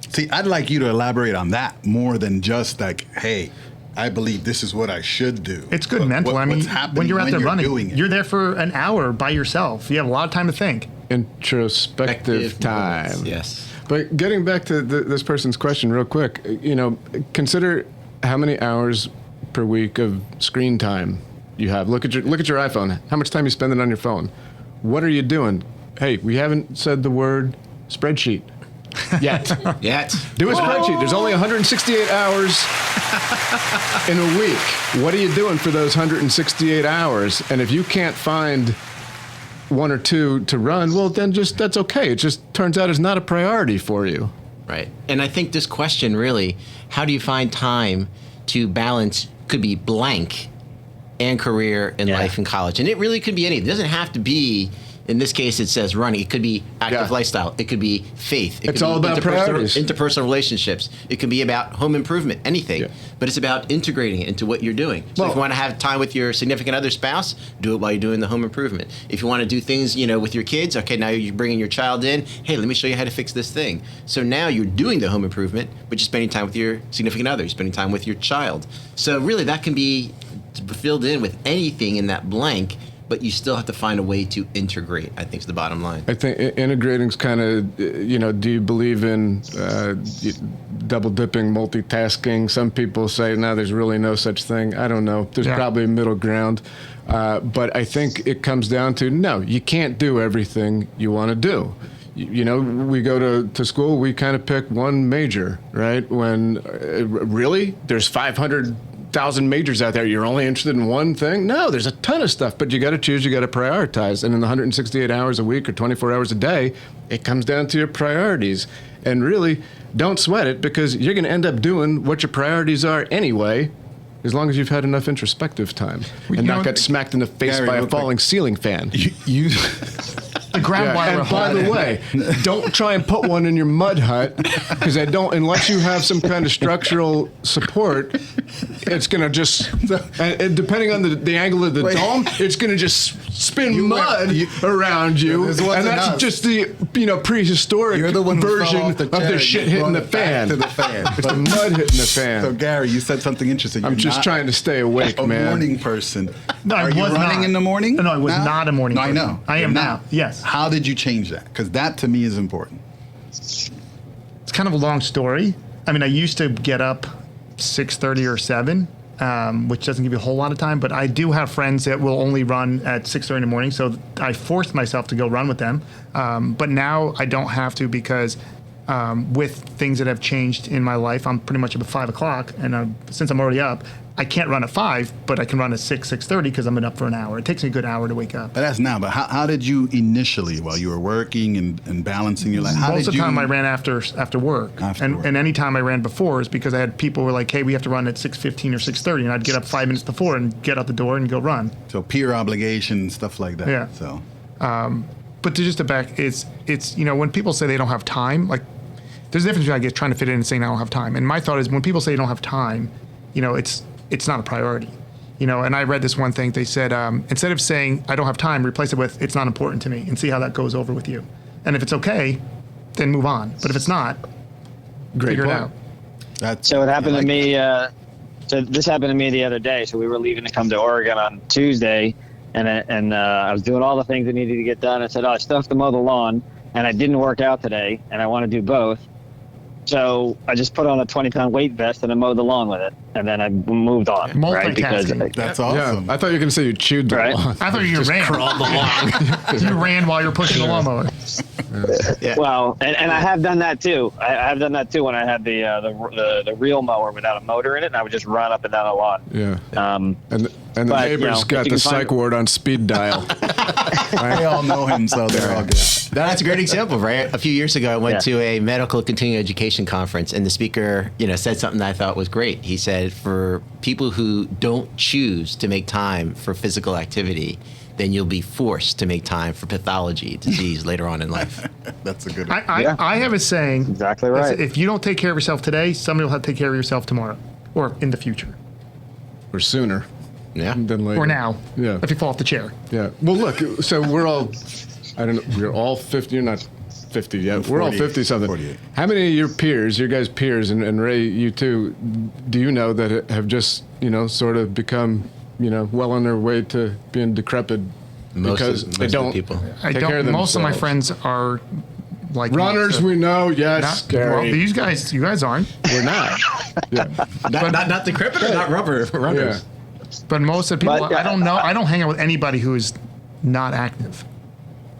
See, I'd like you to elaborate on that more than just like, hey, I believe this is what I should do. It's good mental. I mean, what's happening when you're out there doing running, it? you're there for an hour by yourself. You have a lot of time to think. Introspective time. moments, yes. But getting back to this person's question real quick, consider how many hours per week of screen time you have. Look at your iPhone. How much time you spending on your phone? What are you doing? Hey, we haven't said the word spreadsheet yet. Do a spreadsheet. There's only 168 hours in a week. What are you doing for those 168 hours? And if you can't find one or two to run, well, then that's okay. It just turns out it's not a priority for you. Right. And I think this question really, how do you find time to balance, could be blank, and career and life in college? And it really could be anything. It doesn't have to be, in this case, it says running. It could be active lifestyle. It could be faith. It It's could all be about priorities. interpersonal relationships. It could be about home improvement, anything. Yeah. But it's about integrating it into what you're doing. So if you want to have time with your significant other spouse, do it while you're doing the home improvement. If you want to do things, with your kids, okay, now you're bringing your child in. Hey, let me show you how to fix this thing. So now you're doing the home improvement, but you're spending time with your significant other. You're spending time with your child. So really, that can be filled in with anything in that blank, but you still have to find a way to integrate, I think is the bottom line. I think integrating's kind of, do you believe in double dipping, multitasking? Some people say, no, there's really no such thing. I don't know. There's probably a middle ground. But I think it comes down to, no, you can't do everything you want to do. We go to school, we kind of pick one major, right? When really, there's 500,000 majors out there. You're only interested in one thing? No, there's a ton of stuff, but you got to choose, you got to prioritize. And in the 168 hours a week or 24 hours a day, it comes down to your priorities. And really, don't sweat it, because you're going to end up doing what your priorities are anyway, as long as you've had enough introspective time and not get smacked in the face by a falling ceiling fan. The ground wire. And by the way, don't try and put one in your mud hut, because unless you have some kind of structural support, it's going to just, and depending on the angle of the dome, it's going to just spin mud around you. And that's just the prehistoric version of the shit hitting the fan. To the fan. It's the mud hitting the fan. So Gary, you said something interesting. I'm just trying to stay awake, a man. morning person. No, Are I you was running not. in the morning? No, I was not a morning No, person. I know. I am You're now. not. Yes. How did you change that? Because that to me is important. It's kind of a long story. I mean, I used to get up 6:30 or 7, which doesn't give you a whole lot of time, but I do have friends that will only run at 6:30 in the morning, so I forced myself to go run with them. But now I don't have to, because with things that have changed in my life, I'm pretty much up at 5 o'clock, and since I'm already up, I can't run at 5, but I can run at 6:30 because I'm up for an hour. It takes me a good hour to wake up. But that's now. But how did you initially, while you were working and balancing your life? Most of the time I ran after work. And any time I ran before is because I had people who were like, hey, we have to run at 6:15 or 6:30, and I'd get up 5 minutes before and get out the door and go run. So peer obligation and stuff like that. Yeah. So. But to just back, it's when people say they don't have time, like there's a difference between, I guess, trying to fit in and saying I don't have time. And my thought is, when people say you don't have time, it's not a priority. You know, and I read this one thing. They said, instead of saying, I don't have time, replace it with, it's not important to me, and see how that goes over with you. And if it's okay, then move on. But if it's not, figure it out. So it happened to me. So this happened to me the other day. So we were leaving to come to Oregon on Tuesday, and I was doing all the things that needed to get done. I said, I still have to mow the lawn, and I didn't work out today, and I want to do both. So I just put on a 20-pound weight vest and I mowed the lawn with it, and then I moved on. Right? Because that's awesome. Yeah, I thought you were going to say you chewed the lawn. I thought you ran. Crawled along. You ran while you're pushing the lawnmower. Yeah. Well, and I have done that too. I have done that too when I had the real mower without a motor in it, and I would just run up and down a lot. Yeah. And the but, neighbors got the psych ward on speed dial. They all know him, so they're all good. That's a great example, right? A few years ago, I went to a medical continuing education conference, and the speaker, said something that I thought was great. He said, for people who don't choose to make time for physical activity, then you'll be forced to make time for pathology, disease later on in life. That's a good one. I have a saying. Exactly right. If you don't take care of yourself today, somebody will have to take care of yourself tomorrow or in the future. Or sooner. Yeah. Than later. Or now. Yeah. If you fall off the chair. Yeah. Well, look, so we're all, I don't know, we're all 50. You're not 50 yet. We're all 50 something. 48. How many of your peers, your guys' peers, and Ray, you too, do you know that have just, sort of become, well on their way to being decrepit because they don't people. take care of themselves? Most of my friends are like runners. We know, yes, Gary. Well, you guys aren't. We're not. Yeah. Not decrepit or not rubber runners. Yeah. But most of the people, But, I don't know. I don't hang out with anybody who is not active.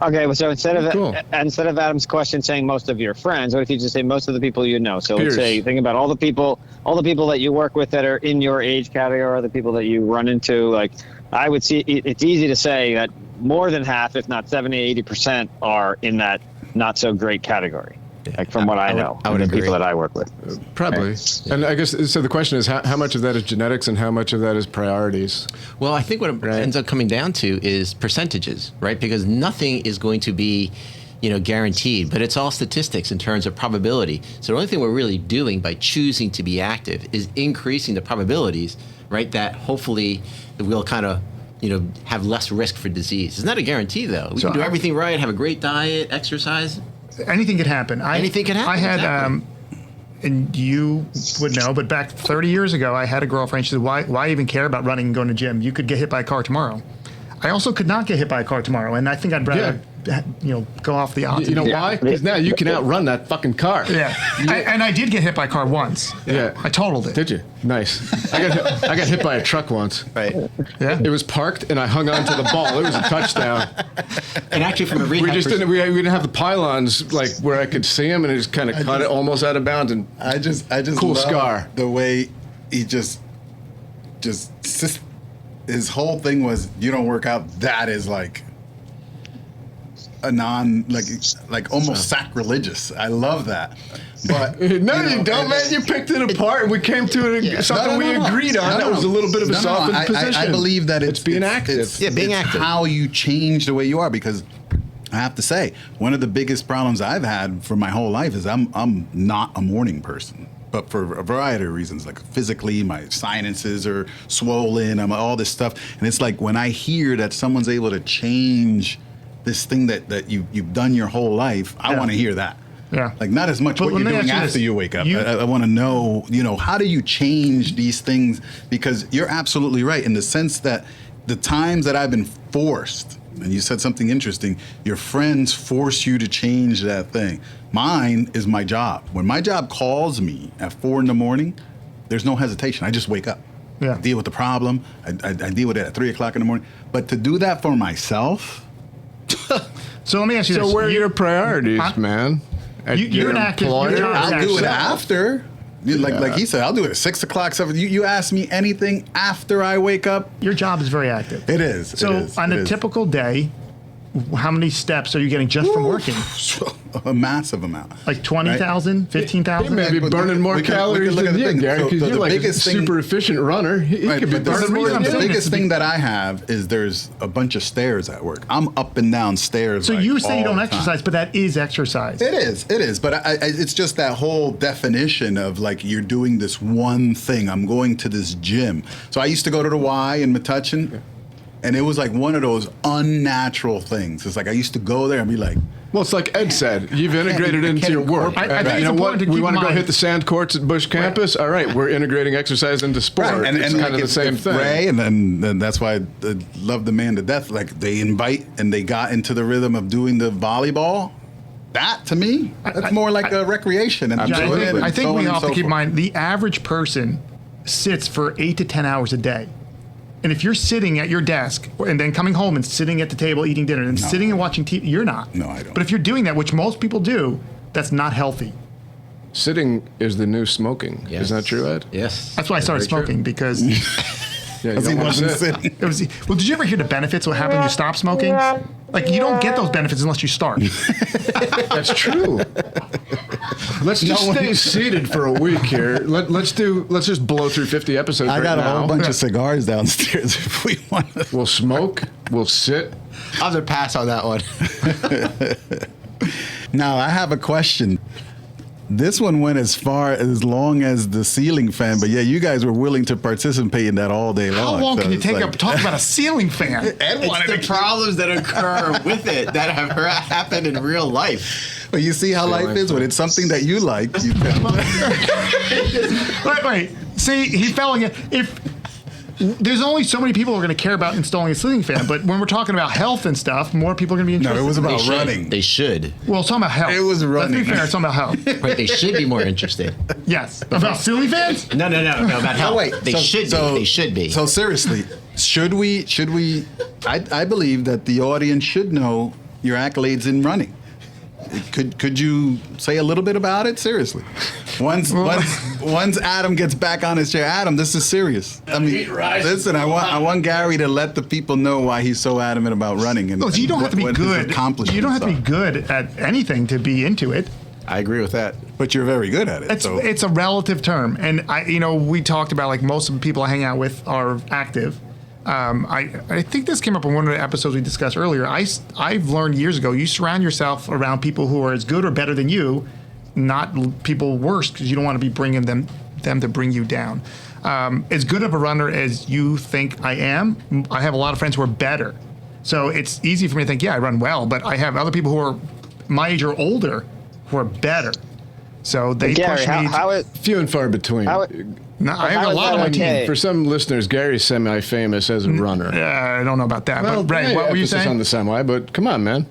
Okay, well, so instead of Cool. Adam's question saying most of your friends, what if you just say most of the people you know? So Peers. let's say think about all the people that you work with that are in your age category, or the people that you run into. Like, I would see it's easy to say that more than half, if not 70, 80%, are in that not so great category. Like from what I know, I would the agree. people that I work with. Probably. And I guess, so the question is, how much of that is genetics and how much of that is priorities? Well, I think what it ends up coming down to is percentages, right? Because nothing is going to be, guaranteed, but it's all statistics in terms of probability. So the only thing we're really doing by choosing to be active is increasing the probabilities, right? That hopefully we'll kind of, have less risk for disease. It's not a guarantee, though. We can do everything right, have a great diet, exercise. Anything could happen. Anything could happen. I had, exactly. and you would know, but back 30 years ago, I had a girlfriend. She said, "Why even care about running and going to the gym? You could get hit by a car tomorrow." I also could not get hit by a car tomorrow, and I think I'd rather, go off the odds. You know why? Because now you can outrun that fucking car. Yeah, and I did get hit by a car once. Yeah. I totaled it. Did you? Nice. I got hit by a truck once. Right. Yeah. It was parked, and I hung on to the ball. It was a touchdown. And actually, from a rehab We just didn't have the pylons like where I could see him, and it just kind of caught it almost out of bounds. And I just Cool love scar. the way he just his whole thing was, you don't work out. That is like a like almost sacrilegious. I love that. But no, you don't, man. You picked it apart, and we came to something we agreed on. That was a little bit of a softened position. I believe that it's being active. Being it's active. how you change the way you are, because I have to say, one of the biggest problems I've had for my whole life is I'm not a morning person. But for a variety of reasons, like physically, my sinuses are swollen, I'm all this stuff. And it's like when I hear that someone's able to change this thing that you've done your whole life, I want to hear that. Yeah. Like, not as much But what let you're me doing ask you after this. you wake up. You- I want to know, how do you change these things? Because you're absolutely right in the sense that the times that I've been forced, and you said something interesting, your friends force you to change that thing. Mine is my job. When my job calls me at 4 a.m, there's no hesitation. I just wake up. Yeah. I deal with the problem. I deal with it at 3 o'clock in the morning. But to do that for myself, So let me ask you this. So where are You- your priorities, I'm- man? At you're your an active- employer? your job is I'll do it active. after. Like he said, I'll do it at 6 o'clock, 7. You ask me anything after I wake up, Your job is very active. it is. So it is, on it a is. typical day, how many steps are you getting just from working? A massive amount. Like 20,000, 15,000? He may be But burning more we can calories look at than the you, thing. Gary, So because the you're like a biggest thing- super efficient runner. He Right, could be but the burning more reason I'm than the saying you. biggest is to be- thing that I have is there's a bunch of stairs at work. I'm up and down stairs. So like, you say you all don't the time. exercise, but that is exercise. It is, but it's just that whole definition of like you're doing this one thing. I'm going to this gym. So I used to go to the Y in Metuchen, and it was like one of those unnatural things. It's like I used to go there and be like, Well, it's like Ed said. You've integrated I into can't your work. I think you it's know what? important to We keep want to in go mind- hit the sand courts at Bush campus. All right, we're integrating exercise into sport. and it's kind of the same thing. Ray, and that's why I love the man to death. Like they invite and they got into the rhythm of doing the volleyball. That to me, that's more like a recreation. And I'm Yeah, doing it. and I think so we on and have to so keep in forth. mind the average person sits for 8 to 10 hours a day. And if you're sitting at your desk and then coming home and sitting at the table eating dinner and sitting and watching TV, you're not. No, I don't. But if you're doing that, which most people do, that's not healthy. Sitting is the new smoking. Yes. Isn't that true, Ed? Yes. That's why I started Very true. smoking because Yeah, you Because he don't wanna wasn't sit. sitting. it was. Well, did you ever hear the benefits? What happens when you stop smoking? Like you don't get those benefits unless you start. That's true. Let's just stay seated for a week here. Let's just blow through 50 episodes I right got a now. whole bunch of cigars downstairs if we want to. We'll smoke. We'll sit. I'll have to pass on that one. Now, I have a question. This one went as long as the ceiling fan, but yeah, you guys were willing to participate in that all day long. How long so can you it's take like- up talk about a ceiling fan? It's the problems that occur with it that have happened in real life. Well, you see how life is when it's something that you like. You Wait. See, he fell again. If there's only so many people who are going to care about installing a ceiling fan, but when we're talking about health and stuff, more people are going to be no, interested. it was about They should. running. They should. Well, it's talking about health. It was Let's running. be fair. It's talking about health. Right, they should be more interested. Yes. About ceiling fans? No, about health. Oh, wait. They should be. They should be. So seriously, should we? I believe that the audience should know your accolades in running. Could you say a little bit about it? Seriously. Once Adam gets back on his chair, Adam, this is serious. I mean, listen, I want Gary to let the people know why he's so adamant about running. And, Look, you don't have to be what his good. accomplishments You don't have to be are. good at anything to be into it. I agree with that. But you're very good at it. It's a relative term, and we talked about like most of the people I hang out with are active. I think this came up in one of the episodes we discussed earlier. I've learned years ago, you surround yourself around people who are as good or better than you, not people worse, because you don't want to be bringing them to bring you down. As good of a runner as you think I am, I have a lot of friends who are better. So it's easy for me to think, yeah, I run well, but I have other people who are my age or older who are better. So they Gary, push me. how is Few and far between. No, I have how a is lot that on my team. okay? For some listeners, Gary's semi-famous as a runner. I don't know about that. Well, but Ray, what were you emphasis saying? on the semi, but come on, man.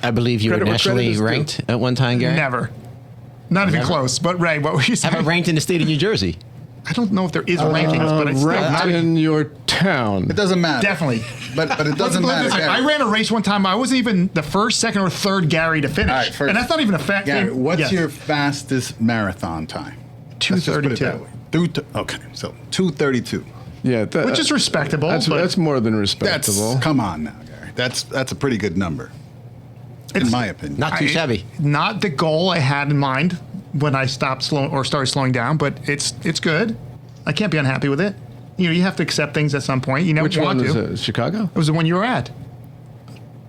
I believe you were Credit where credit nationally is due. ranked at one time, Gary. Never. Not even Never? close. But Ray, what were you How saying? about ranked in the state of New Jersey? I don't know if there is rankings, but it's Ranked still in your town. it doesn't matter. definitely. But it doesn't matter. Listen, I Gary. ran a race one time. I wasn't even the first, second, or third Gary to finish, All right, first- and that's not even a fact. Gary, what's Yes. your fastest marathon time? Let's just put it 2:32. that way. Okay, so 2:32. Yeah, Which is respectable. That's, but that's more than That's respectable. come on now, Gary. That's a pretty good number, in my opinion. Not too shabby. Not the goal I had in mind when I stopped slowing or started slowing down, but it's good. I can't be unhappy with it. You have to accept things at some point. You never Which want one to. is it? Chicago? It was the one you were at.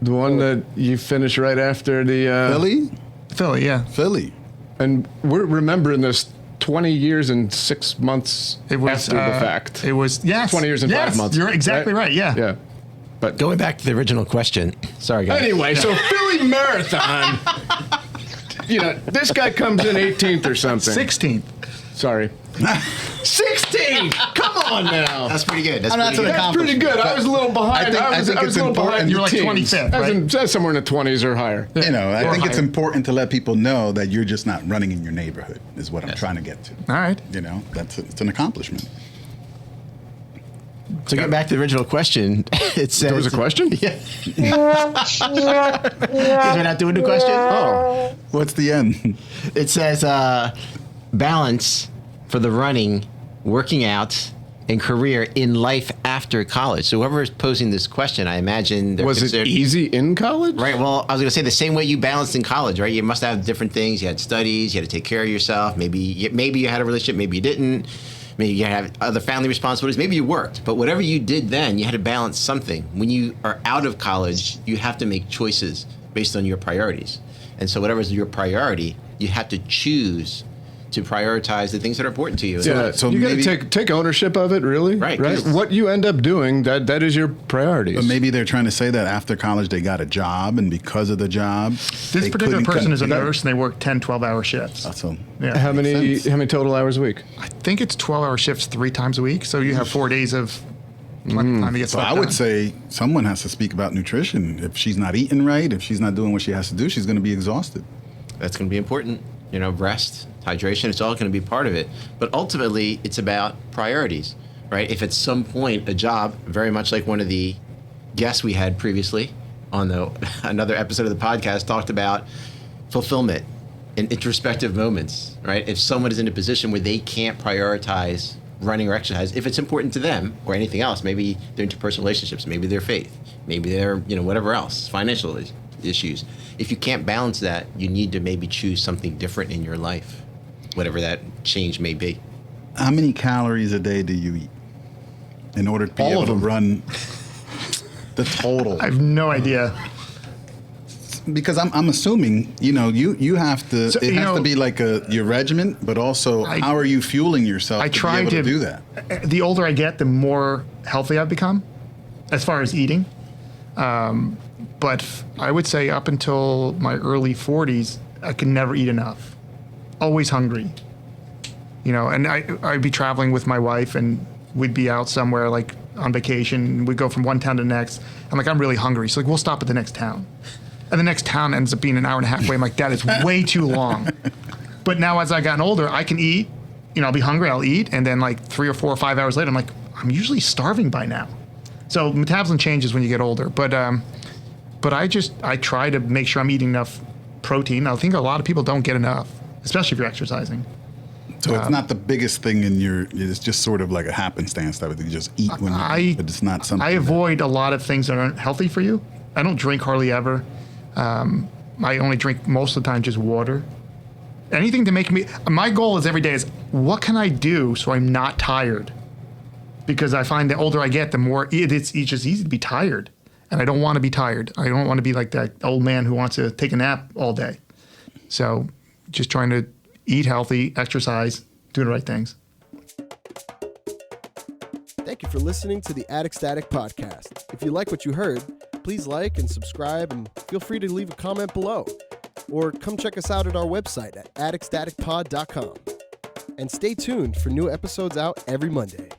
The one that you finished right after the Philly, Yeah. Philly. And we're remembering this 20 years and 6 months It was after the fact. It was 20 years and 5 months. You're exactly right. Yeah. Yeah. But Going back to the original question. Sorry, guys. anyway, so Philly Marathon. This guy comes in 18th or something. 16th. Sorry. 16! Come on now. That's pretty good. That's I'm not pretty good. That's pretty good. I was a little behind. I think I it's was a little important. behind. You were the like teens. 25th, I was somewhere in the 20s or higher. You know, I Or think it's higher. important to let people know that you're just not running in your neighborhood. Is what I'm trying to get to. All right. You know, it's an accomplishment. So getting back to the original question, it says There was a question? Yeah. Because we're not doing the question. Oh. What's the end? It says balance for the running, working out, and career in life after college? So whoever is posing this question, I imagine Was it easy in college? Right. Well, I was going to say the same way you balanced in college, right? You must have different things. You had studies. You had to take care of yourself. Maybe you had a relationship. Maybe you didn't. Maybe you had other family responsibilities. Maybe you worked. But whatever you did then, you had to balance something. When you are out of college, you have to make choices based on your priorities. And so whatever is your priority, you have to choose to prioritize the things that are important to you. Yeah, so you got to take ownership of it, really. Right. What you end up doing, that is your priorities. But maybe they're trying to say that after college they got a job, and because of the job, This particular person is a nurse, and they work 10, 12-hour shifts. So Yeah. How many total hours a week? I think it's 12-hour shifts 3 times a week, so you have 4 days of plenty of time to get So stuff I would done. say someone has to speak about nutrition. If she's not eating right, if she's not doing what she has to do, she's going to be exhausted. That's going to be important. Rest, hydration, it's all going to be part of it. But ultimately, it's about priorities, right? If at some point a job, very much like one of the guests we had previously on another episode of the podcast, talked about fulfillment and introspective moments, right? If someone is in a position where they can't prioritize running or exercise, if it's important to them or anything else, maybe their interpersonal relationships, maybe their faith, maybe their, whatever else, financial issues. If you can't balance that, you need to maybe choose something different in your life, whatever that change may be. How many calories a day do you eat in order to be able to run the total? I have no idea. Because I'm assuming, you have to, So, it has to be like your regimen, but also how are you fueling yourself I to try be able to to do that? The older I get, the more healthy I've become as far as eating. But I would say up until my early 40s, I could never eat enough. Always hungry. And I'd be traveling with my wife, and we'd be out somewhere like on vacation. We'd go from one town to the next. I'm really hungry. So we'll stop at the next town. And the next town ends up being an hour and a half away. I'm like, that is way too long. But now as I've gotten older, I can eat. I'll be hungry, I'll eat. And then like 3 or 4 or 5 hours later, I'm like, I'm usually starving by now. So metabolism changes when you get older. But I try to make sure I'm eating enough protein. I think a lot of people don't get enough, especially if you're exercising. So it's not the biggest thing it's just sort of like a happenstance that you just eat when you eat, but it's not something. I avoid a lot of things that aren't healthy for you. I don't drink hardly ever. I only drink most of the time just water. Anything to make me, my goal is every day is what can I do so I'm not tired? Because I find the older I get, the more it's just easy to be tired. And I don't want to be tired. I don't want to be like that old man who wants to take a nap all day. So just trying to eat healthy, exercise, do the right things. Thank you for listening to the Addict Static podcast. If you like what you heard, please like and subscribe, and feel free to leave a comment below. Or come check us out at our website at addictstaticpod.com. And stay tuned for new episodes out every Monday.